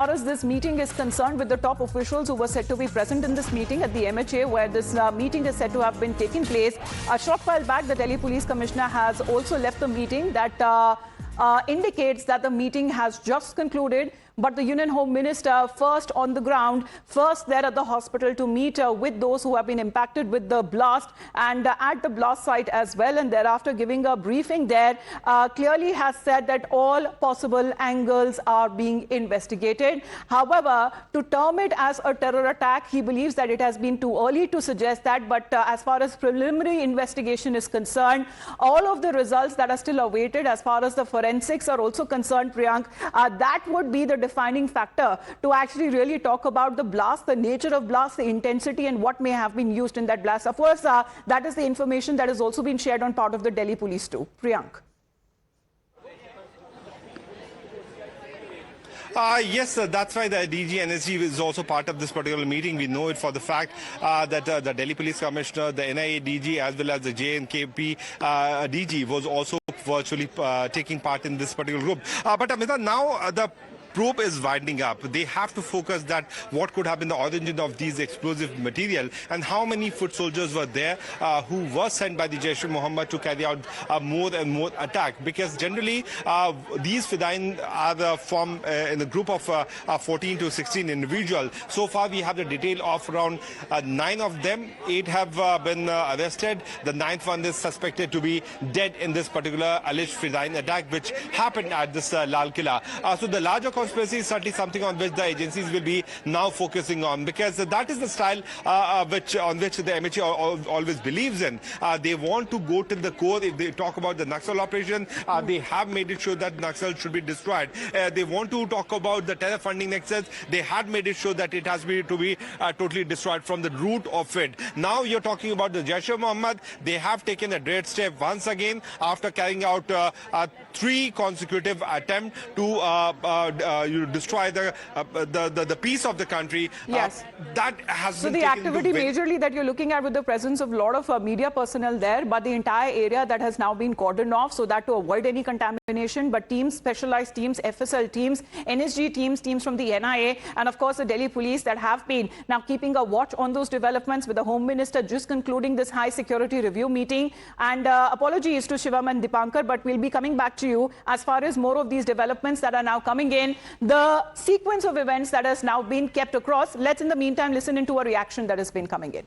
far as this meeting is concerned, with the top officials who were said to be present in this meeting at the MHA, where this meeting is said to have been taking place. A short while back, the Delhi Police Commissioner has also left the meeting. That indicates that the meeting has just concluded. But the Union Home Minister first on the ground, first there at the hospital to meet with those who have been impacted with the blast and at the blast site as well, and thereafter giving a briefing there, clearly has said that all possible angles are being investigated. However, to term it as a terror attack, he believes that it has been too early to suggest that. But as far as preliminary investigation is concerned, all of the results that are still awaited as far as the forensics are also concerned, Priyank, that would be the defining factor to actually really talk about the blast, the nature of blast, the intensity, and what may have been used in that blast. Of course, that is the information that has also been shared on part of the Delhi police too. Priyank. Yes, that's why the DG NSG is also part of this particular meeting. We know it for the fact that the Delhi Police Commissioner, the NIA DG, as well as the JNKP DG was also virtually taking part in this particular group. But Amita, now the probe is winding up. They have to focus that what could have been the origin of these explosive material and how many foot soldiers were there who were sent by the Jaish-e-Mohammed to carry out more and more attack. Because generally these Fidain are from in a group of 14 to 16 individuals. So far we have the detail of around 9 of them. 8 have been arrested. The 9th one is suspected to be dead in this particular alleged Fidain attack which happened at this Lal Killa. So the larger conspiracy is certainly something on which the agencies will be now focusing on, because that is the style on which the MHA always believes in. They want to go to the core. If they talk about the Naxal operation, they have made it sure that Naxal should be destroyed. They want to talk about the terror funding nexus. They had made it sure that it has to be totally destroyed from the root of it. Now you're talking about the Jaish-e-Mohammed. They have taken a great step once again after carrying out 3 consecutive attempts to you destroy the peace of the country. Yes. That has so been the activity majorly that you're looking at with the presence of a lot of media personnel there, but the entire area that has now been cordoned off so that to avoid any contamination. But teams, specialized teams, FSL teams, NSG teams, teams from the NIA, and of course the Delhi police that have been now keeping a watch on those developments, with the Home Minister just concluding this high security review meeting. And apologies to Shivam and Dipankar, but we'll be coming back to you as far as more of these developments that are now coming in. The sequence of events that has now been kept across. Let's in the meantime listen into a reaction that has been coming in.